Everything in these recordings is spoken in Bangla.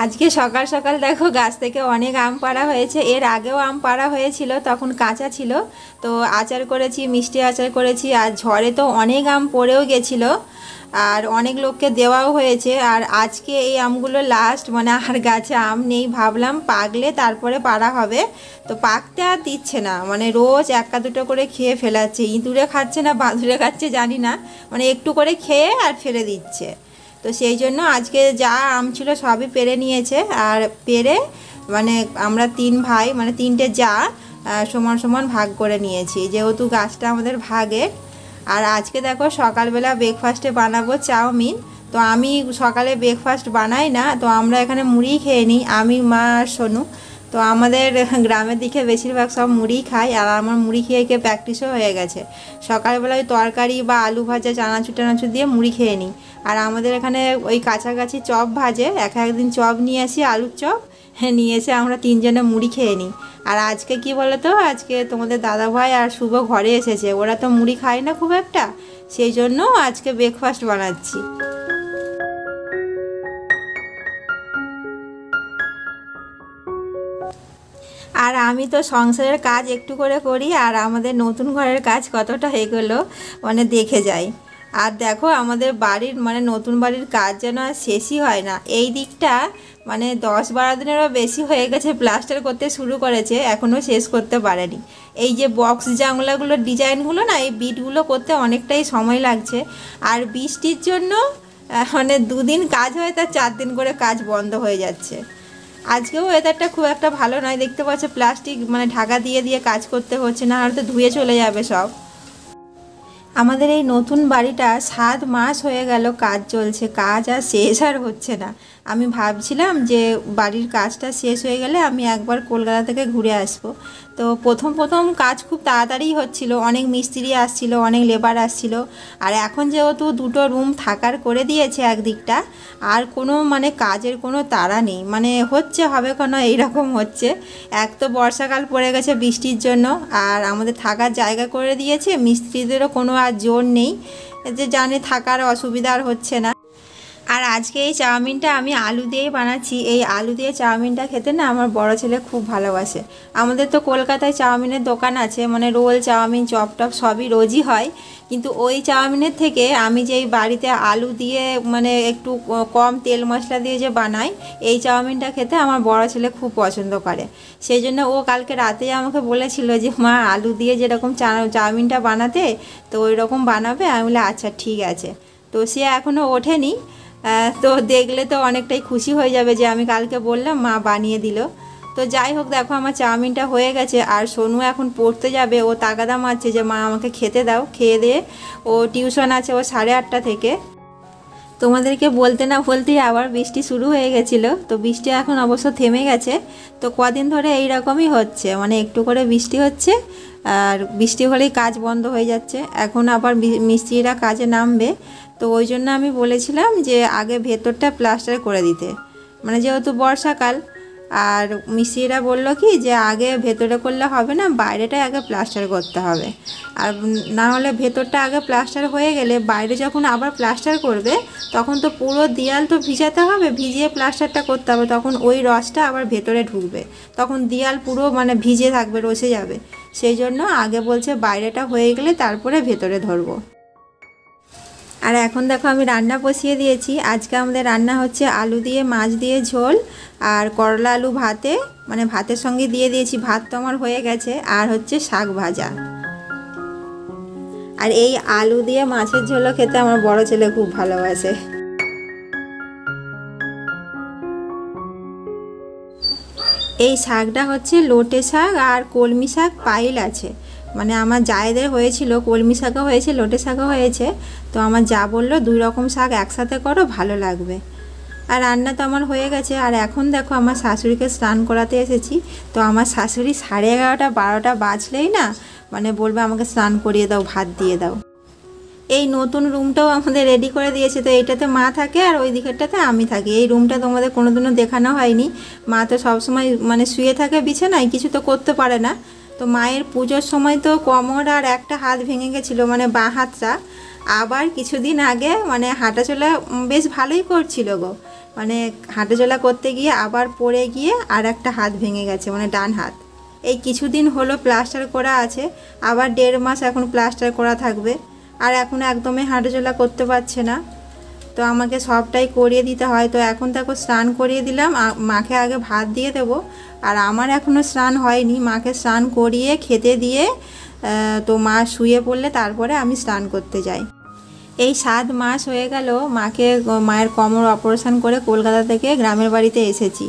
আজকে সকাল সকাল দেখো গাছ থেকে অনেক আম পাড়া হয়েছে। এর আগেও আম পাড়া হয়েছিল, তখন কাঁচা ছিল। তো আচার করেছি, মিষ্টি আচার করেছি। আর ঝড়ে তো অনেক আম পড়েও গেছিলো, আর অনেক লোককে দেওয়াও হয়েছে। আর আজকে এই আমগুলো লাস্ট, মানে আর গাছে আম নেই, ভাবলাম পাকলে তারপরে পাড়া হবে। তো পাকতে আর দিচ্ছে না, মানে রোজ একটা দুটো করে খেয়ে ফেলাচ্ছে। ইঁদুরে খাচ্ছে না বাঁদুরে খাচ্ছে জানি না, মানে একটু করে খেয়ে আর ফেলে দিচ্ছে। তো সেই জন্য আজকে যা আম ছিল সবই পেড়ে নিয়েছে। আর পেড়ে মানে আমরা তিন ভাই, মানে তিনটে যা সমান সমান ভাগ করে নিয়েছি, যেহেতু গাছটা আমাদের ভাগে। আর আজকে দেখো সকালবেলা ব্রেকফাস্টে বানাবো চাউমিন। তো আমি সকালে ব্রেকফাস্ট বানাই না, তো আমরা এখানে মুড়ি খেয়ে নিই, আমি, মা আর সোনু। তো আমাদের গ্রামের দিকে বেশিরভাগ সব মুড়ি খায়, আর আমার মুড়ি খেয়ে খেয়ে প্র্যাকটিসও হয়ে গেছে। সকালবেলায় তরকারি বা আলু ভাজা, চানাচুর টানাচুর দিয়ে মুড়ি খেয়ে নিই। আর আমাদের এখানে ওই কাছাকাছি চপ ভাজে, একদিন চপ নিয়ে আসি, আলুর চপ নিয়ে এসে আমরা তিনজনে মুড়ি খেয়ে নিই। আর আজকে কি বলো তো, আজকে তোমাদের দাদাভাই আর শুভ ঘরে এসেছে, ওরা তো মুড়ি খায় না খুব একটা, সেই জন্য আজকে ব্রেকফাস্ট বানাচ্ছি। আর আমি তো সংসারের কাজ একটু করে করি, আর আমাদের নতুন ঘরের কাজ কতটা এগোলো মানে দেখে যাই। আর দেখো আমাদের বাড়ির, মানে নতুন বাড়ির কাজ যেন আর শেষই হয় না। এই দিকটা মানে 10-12 দিনেরও বেশি হয়ে গেছে, প্লাস্টার করতে শুরু করেছে, এখনও শেষ করতে পারেনি। এই যে বক্স জানলাগুলোর ডিজাইনগুলো না, এই বিটগুলো করতে অনেকটাই সময় লাগছে। আর বৃষ্টির জন্য মানে 2 দিন কাজ হয়, তার 4 দিন করে কাজ বন্ধ হয়ে যাচ্ছে। আজকেও ওয়েদারটা খুব একটা ভালো নয়, দেখতে পাচ্ছ প্লাস্টিক মানে ঢাকা দিয়ে দিয়ে কাজ করতে হচ্ছে, না হয়তো ধুয়ে চলে যাবে সব। আমাদের এই নতুন বাড়িটা 7 মাস হয়ে গেল কাজ চলছে, কাজ আর শেষ আর হচ্ছে না। আমি ভাবছিলাম যে বাড়ির কাজটা শেষ হয়ে গেলে আমি একবার কলকাতা থেকে ঘুরে আসব। তো প্রথম প্রথম কাজ খুব তাড়াতাড়ি হচ্ছিল, অনেক মিস্ত্রি আসছিল, অনেক লেবার আসছিল। আর এখন যেহেতু 2টো রুম থাকার করে দিয়েছে একদিকটা, আর কোনো মানে কাজের কোনো তাড়া নেই, মানে হচ্ছে হবে কেন এইরকম হচ্ছে। এক তো বর্ষাকাল পড়ে গেছে বৃষ্টির জন্য, আর আমাদের থাকার জায়গা করে দিয়েছে, মিস্ত্রিদেরও কোনো আর জোর নেই, যে জানে থাকার অসুবিধা আর হচ্ছে না। আর আজকে এই চাউমিনটা আমি আলু দিয়েই বানাচ্ছি। এই আলু দিয়ে চাউমিনটা খেতে না আমার বড় ছেলে খুব ভালোবাসে। আমাদের তো কলকাতায় চাউমিনের দোকান আছে, মানে রোল, চাউমিন, চপ টপ সবই রোজই হয়। কিন্তু ওই চাউমিনের থেকে আমি যেই বাড়িতে আলু দিয়ে মানে একটু কম তেল মশলা দিয়ে যে বানাই, এই চাউমিনটা খেতে আমার বড় ছেলে খুব পছন্দ করে। সেই জন্য ও কালকে রাতেই আমাকে বলেছিল যে মা আলু দিয়ে যেরকম চাউমিনটা বানাতে, তো ওই রকম বানাবে। আমি বলে আচ্ছা ঠিক আছে। তো সে এখনও ওঠেনি, তো দেখলে তো অনেকটাই খুশি হয়ে যাবে যে আমি কালকে বললাম মা বানিয়ে দিল। তো যাই হোক, দেখো আমার চাউমিনটা হয়ে গেছে। আর সোনু এখন পড়তে যাবে, ও তাগাদা মারছে যে মা আমাকে খেতে দাও, খেয়ে দিয়ে ও টিউশন আছে ও 8:30 থেকে। তোমাদেরকে বলতে না বলতেই আবার বৃষ্টি শুরু হয়ে গেছিলো। তো বৃষ্টি এখন অবশ্য থেমে গেছে। তো কদিন ধরে এই রকমই হচ্ছে, মানে একটু করে বৃষ্টি হচ্ছে, আর বৃষ্টি হলেই কাজ বন্ধ হয়ে যাচ্ছে। এখন আবার মিস্ত্রিরা কাজে নামবে, তো ওই জন্য আমি বলেছিলাম যে আগে ভেতরটা প্লাস্টার করে দিতে, মানে যেহেতু বর্ষাকাল। আর মিস্ত্রিরা বললো কি যে আগে ভেতরে করলে হবে না, বাইরেটা আগে প্লাস্টার করতে হবে। আর না হলে ভেতরটা আগে প্লাস্টার হয়ে গেলে বাইরে যখন আবার প্লাস্টার করবে, তখন তো পুরো দেয়াল তো ভিজাতে হবে, ভিজিয়ে প্লাস্টারটা করতে হবে, তখন ওই রসটা আবার ভেতরে ঢুকবে, তখন দেয়াল পুরো মানে ভিজে থাকবে, রসে যাবে। সেই জন্য আগে বলছে বাইরেটা হয়ে গেলে তারপরে ভেতরে ধরবো। আর এখন দেখো আমি রান্না বসিয়ে দিয়েছি। আজকে আমাদের রান্না হচ্ছে আলু দিয়ে মাছ দিয়ে ঝোল, আর করলা আলু ভাতে, মানে ভাতের সঙ্গে দিয়ে দিয়েছি, ভাত তো আমার হয়ে গেছে। আর হচ্ছে শাক ভাজা। আর এই আলু দিয়ে মাছের ঝোলও খেতে আমার বড় ছেলে খুব ভালোবাসে। এই শাকটা হচ্ছে লোটে শাক আর কলমি শাক পাইল আছে, মানে আমার জায়েদের হয়েছিল, কলমি শাকও হয়েছে, লোটে শাকও হয়েছে। তো আমার যা বললো 2 রকম শাক একসাথে করো, ভালো লাগবে। আর রান্না তো আমার হয়ে গেছে। আর এখন দেখো আমার শাশুড়িকে স্নান করাতে এসেছি। তো আমার শাশুড়ি 11:30-12টা বাজলেই না মানে বলবে আমাকে স্নান করিয়ে দাও, ভাত দিয়ে দাও। এই নতুন রুমটাও আমাদের রেডি করে দিয়েছে। তো এইটাতে মা থাকে আর ওই দিকেরটাতে আমি থাকি। এই রুমটা তোমাদের কোনোদিনও দেখানো হয়নি। মা তো সবসময় মানে শুয়ে থাকে বিছানায়, কিছু তো করতে পারে না। তো মায়ের পুজোর সময় তো কোমর আর একটা হাত ভেঙে গেছিলো, মানে বাঁ হাতটা। আবার কিছুদিন আগে মানে হাঁটাচলা বেশ ভালোই করছিল গো, মানে হাঁটাচলা করতে গিয়ে আবার পড়ে গিয়ে আর একটা হাত ভেঙে গেছে, মানে ডান হাত। এই কিছুদিন হলো প্লাস্টার করা আছে, আবার 1.5 মাস এখন প্লাস্টার করা থাকবে। আর এখন একদমই হাঁটাচলা করতে পারছে না, তো আমাকে সবটাই করিয়ে দিতে হয়। তো এখন তাকে স্নান করিয়ে দিলাম, মাকে আগে ভাত দিয়ে দেবো। আর আমার এখনও স্নান হয়নি, মাকে স্নান করিয়ে খেতে দিয়ে তো মা শুয়ে পড়লে তারপরে আমি স্নান করতে যাই। এই 7 মাস হয়ে গেল মায়ের কোমর অপারেশন করে কলকাতা থেকে গ্রামের বাড়িতে এসেছি।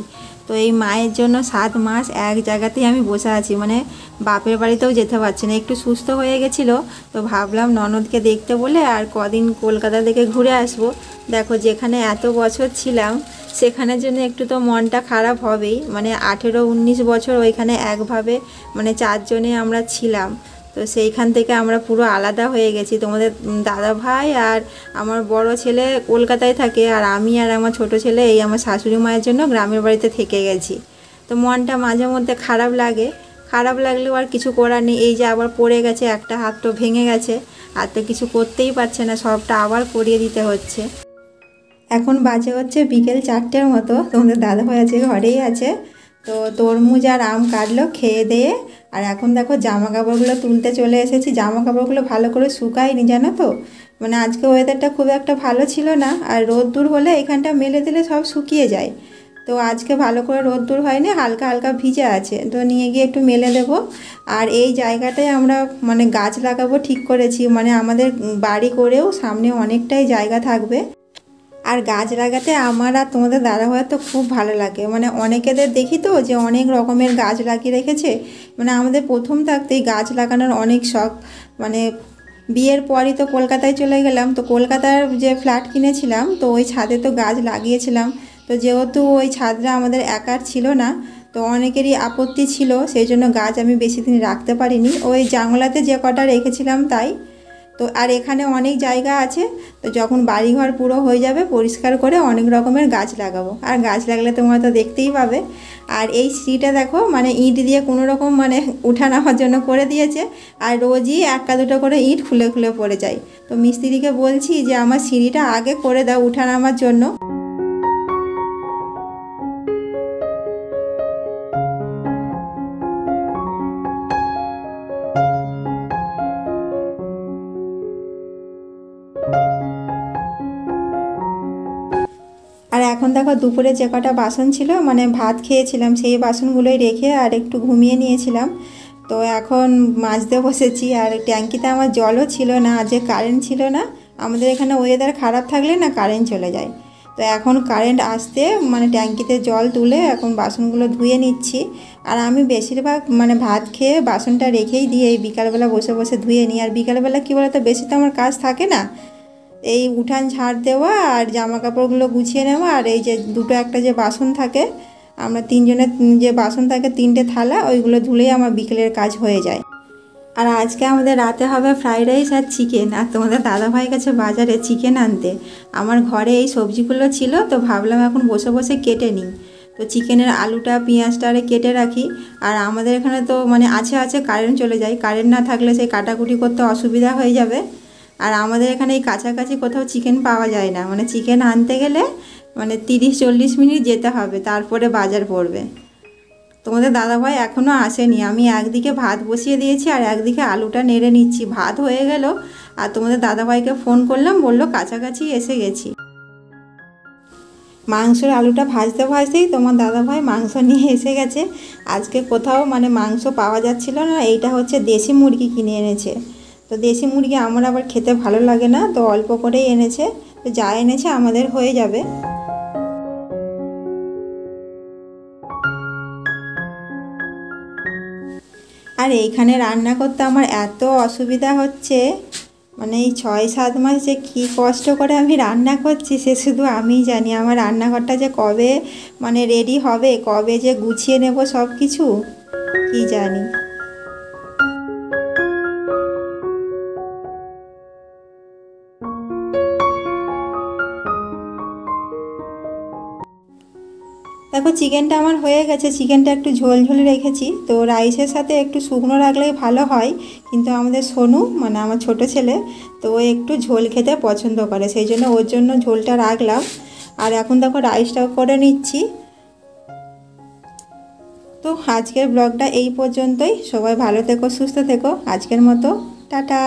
তো এই মায়ের জন্য 7 মাস এক জায়গাতেই আমি বসে আছি, মানে বাপের বাড়িতেও যেতে পারছি না। একটু সুস্থ হয়ে গেছিলো, তো ভাবলাম ননদকে দেখতে বলে আর কদিন কলকাতা থেকে ঘুরে আসবো। দেখো যেখানে এত বছর ছিলাম সেখানের জন্য একটু তো মনটা খারাপ হবেই। মানে 18-19 বছর ওইখানে একভাবে মানে 4 জনে আমরা ছিলাম, তো সেইখান থেকে আমরা পুরো আলাদা হয়ে গেছি। তোমাদের দাদা ভাই আর আমার বড় ছেলে কলকাতায় থাকে, আর আমি আর আমার ছোট ছেলে এই আমার শাশুড়ি মায়ের জন্য গ্রামের বাড়িতে থেকে গেছি। তো মনটা মাঝে মধ্যে খারাপ লাগে, খারাপ লাগলেও আর কিছু করার নেই। এই যে আবার পড়ে গেছে, একটা হাত তো ভেঙে গেছে, আর তো কিছু করতেই পারছে না, সবটা আবার করিয়ে দিতে হচ্ছে। এখন বাজে হচ্ছে বিকেল 4টের মতো। তোমাদের দাদাভাই আছে ঘরেই আছে, তো তরমুজ আর আম কাটলো খেয়ে দিয়ে। আর এখন দেখো জামা কাপড়গুলো তুলতে চলে এসেছি। জামা কাপড়গুলো ভালো করে শুকায়নি জানো তো, মানে আজকে ওয়েদারটা খুব একটা ভালো ছিল না, আর রোদ্দুর হলে এখানটা মেলে দিলে সব শুকিয়ে যায়। তো আজকে ভালো করে রোদ্দুর হয়নি, হালকা হালকা ভিজে আছে, তো নিয়ে গিয়ে একটু মেলে দেবো। আর এই জায়গাটায় আমরা মানে গাছ লাগাবো ঠিক করেছি, মানে আমাদের বাড়ি করেও সামনে অনেকটাই জায়গা থাকবে। আর গাছ লাগাতে আমার আর তোমাদের দাদাভাইয়ের তো খুব ভালো লাগে। মানে অনেকেদের দেখি তো যে অনেক রকমের গাছ লাগিয়ে রেখেছে, মানে আমাদের প্রথম থাকতেই গাছ লাগানোর অনেক শখ। মানে বিয়ের পরই তো কলকাতায় চলে গেলাম, তো কলকাতার যে ফ্ল্যাট কিনেছিলাম তো ওই ছাদে তো গাছ লাগিয়েছিলাম। তো যেহেতু ওই ছাদটা আমাদের একার ছিল না, তো অনেকেরই আপত্তি ছিল, সেই জন্য গাছ আমি বেশি দিন রাখতে পারিনি। ওই জানলাতে যে কটা রেখেছিলাম তাই। তো আর এখানে অনেক জায়গা আছে, তো যখন বাড়িঘর পুরো হয়ে যাবে পরিষ্কার করে অনেক রকমের গাছ লাগাবো। আর গাছ লাগলে তোমরা তো দেখতেই পাবে। আর এই সিঁড়িটা দেখো, মানে ইট দিয়ে কোনো রকম মানে উঠা নামার জন্য করে দিয়েছে, আর রোজই 1-2 করে ইট খুলে খুলে পড়ে যায়। তো মিস্ত্রিকে বলছি যে আমার সিঁড়িটা আগে করে দাও উঠা নামার জন্য। আর এখন দেখো দুপুরে যে কটা বাসন ছিল, মানে ভাত খেয়েছিলাম সেই বাসনগুলোই রেখে আর একটু ঘুমিয়ে নিয়েছিলাম। তো এখন মাজতে বসেছি। আর ট্যাঙ্কিতে আমার জলও ছিল না, আজ কারেন্ট ছিল না। আমাদের এখানে ওয়েদার খারাপ থাকলে না কারেন্ট চলে যায়। তো এখন কারেন্ট আসতে মানে ট্যাঙ্কিতে জল তুলে এখন বাসনগুলো ধুয়ে নিচ্ছি। আর আমি বেশিরভাগ মানে ভাত খেয়ে বাসনটা রেখেই দিয়ে এই বিকালবেলা বসে বসে ধুয়ে নিই। আর বিকালবেলা কী বলতো, বেশি তো আমার কাজ থাকে না, এই উঠান ঝাড় দেওয়া আর জামা কাপড়গুলো গুছিয়ে নেওয়া, আর এই যে দুটো একটা যে বাসন থাকে, আমরা 3 জনের যে বাসন থাকে 3টে থালা, ওইগুলো ধুলেই আমার বিকেলের কাজ হয়ে যায়। আর আজকে আমাদের রাতে হবে ফ্রাইড রাইস আর চিকেন। আর তোমাদের দাদাভাই গেছে বাজারে চিকেন আনতে। আমার ঘরে এই সবজিগুলো ছিল, তো ভাবলাম এখন বসে বসে কেটে নিই। তো চিকেনের আলুটা পেঁয়াজটা আরে কেটে রাখি। আর আমাদের এখানে তো মানে আছে কারেন্ট চলে যায়, কারেন্ট না থাকলে সেই কাটাকুটি করতে অসুবিধা হয়ে যাবে। আর আমাদের এখানে এই কাছাকাছি কোথাও চিকেন পাওয়া যায় না, মানে চিকেন আনতে গেলে মানে 30-40 মিনিট যেতে হবে, তারপরে বাজার পড়বে। তোমাদের দাদাভাই এখনও আসেনি। আমি একদিকে ভাত বসিয়ে দিয়েছি আর একদিকে আলুটা নেড়ে নিচ্ছি। ভাত হয়ে গেল আর তোমাদের দাদাভাইকে ফোন করলাম, বললো কাছাকাছি এসে গেছি। মাংসের আলুটা ভাজতে ভাজতেই তোমার দাদাভাই মাংস নিয়ে এসে গেছে। আজকে কোথাও মানে মাংস পাওয়া যাচ্ছিল না, এইটা হচ্ছে দেশি মুরগি কিনে এনেছে। তো দেশি মুরগি আমার আবার খেতে ভালো লাগে না, তো অল্প করেই এনেছে। তো যা এনেছে আমাদের হয়ে যাবে। আর এইখানে রান্না করতে আমার এত অসুবিধা হচ্ছে, মানে এই 6-7 মাস যে কী কষ্ট করে আমি রান্না করছি সে শুধু আমিই জানি। আমার রান্নাঘরটা যে কবে মানে রেডি হবে, কবে যে গুছিয়ে নেব সব কিছু, কী জানি। দেখো চিকেনটা আমার হয়ে গেছে। চিকেনটা একটু ঝোল ঝোল রেখেছি, তো রাইসের সাথে একটু শুকনো রাখলেই ভালো হয়। কিন্তু আমাদের সোনু মানে আমার ছোট ছেলে, তো ও একটু ঝোল খেতে পছন্দ করে, সেই জন্য ওর জন্য ঝোলটা রাখলাম। আর এখন দেখো রাইসটাও করে নিচ্ছি। তো আজকের ব্লগটা এই পর্যন্তই। সবাই ভালো থেকো, সুস্থ থেকো। আজকের মতো টাটা।